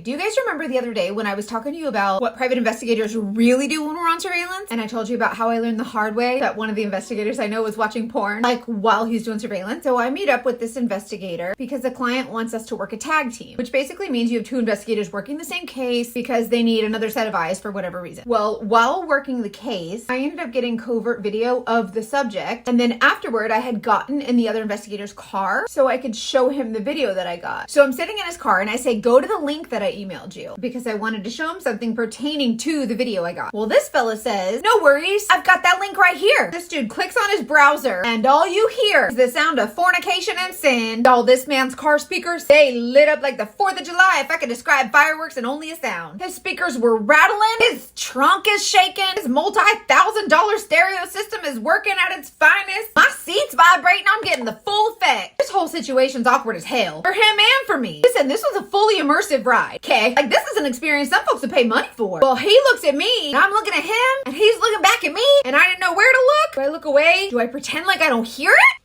Do you guys remember the other day when I was talking to you about what private investigators really do when we're on surveillance? And I told you about how I learned the hard way that one of the investigators I know was watching porn, like while he's doing surveillance. So I meet up with this investigator because the client wants us to work a tag team, which basically means you have two investigators working the same case because they need another set of eyes for whatever reason. Well, while working the case, I ended up getting covert video of the subject. And then afterward, I had gotten in the other investigator's car so I could show him the video that I got. So I'm sitting in his car and I say, go to the link that I emailed you, because I wanted to show him something pertaining to the video I got. Well, this fella says, no worries, I've got that link right here. This dude clicks on his browser and all you hear is the sound of fornication and sin. All this man's car speakers, they lit up like the 4th of July if I could describe fireworks in only a sound. His speakers were rattling, his trunk is shaking, his multi-$1,000 stereo system is working at its finest. My seat's vibrating, I'm getting the full effect. This whole situation's awkward as hell. For him and for me. Listen, this was a fully immersive ride, okay? Like, this is an experience some folks would pay money for. Well, he looks at me, and I'm looking at him, and he's looking back at me, and I didn't know where to look. Do I look away? Do I pretend like I don't hear it?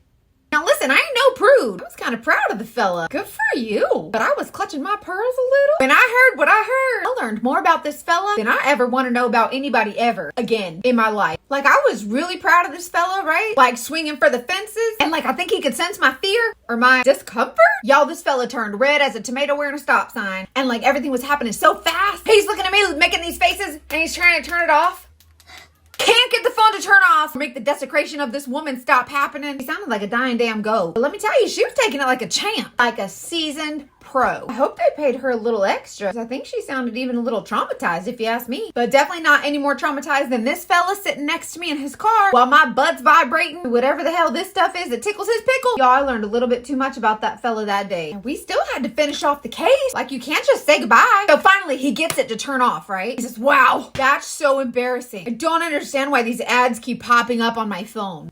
Now listen, I ain't no prude. I was kind of proud of the fella. Good for you. But I was clutching my pearls a little. When I heard what I heard, I learned more about this fella than I ever want to know about anybody ever again in my life. Like, I was really proud of this fella, right? Like, swinging for the fences. And like, I think he could sense my fear or my discomfort. Y'all, this fella turned red as a tomato wearing a stop sign. And like, everything was happening so fast. He's looking at me making these faces and he's trying to turn it off. Can't get the phone to turn off or make the desecration of this woman stop happening. He sounded like a dying damn goat. But let me tell you, she was taking it like a champ, like a seasoned pro. I hope they paid her a little extra. I think she sounded even a little traumatized, if you ask me. But definitely not any more traumatized than this fella sitting next to me in his car while my butt's vibrating. Whatever the hell this stuff is that tickles his pickle. Y'all, I learned a little bit too much about that fella that day. And we still had to finish off the case. Like, you can't just say goodbye. So finally, he gets it to turn off, right? He says, wow, that's so embarrassing. I don't understand why these ads keep popping up on my phone.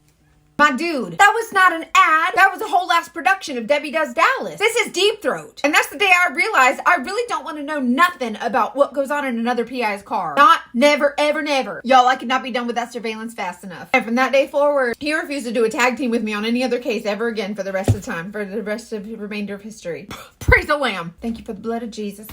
My dude, that was not an ad. That was a whole ass production of Debbie Does Dallas. This is Deep Throat. And that's the day I realized I really don't want to know nothing about what goes on in another PI's car. Not, never, ever, never. Y'all, I could not be done with that surveillance fast enough. And from that day forward, he refused to do a tag team with me on any other case ever again for the rest of the time, for the rest of the remainder of history. Praise the Lamb. Thank you for the blood of Jesus.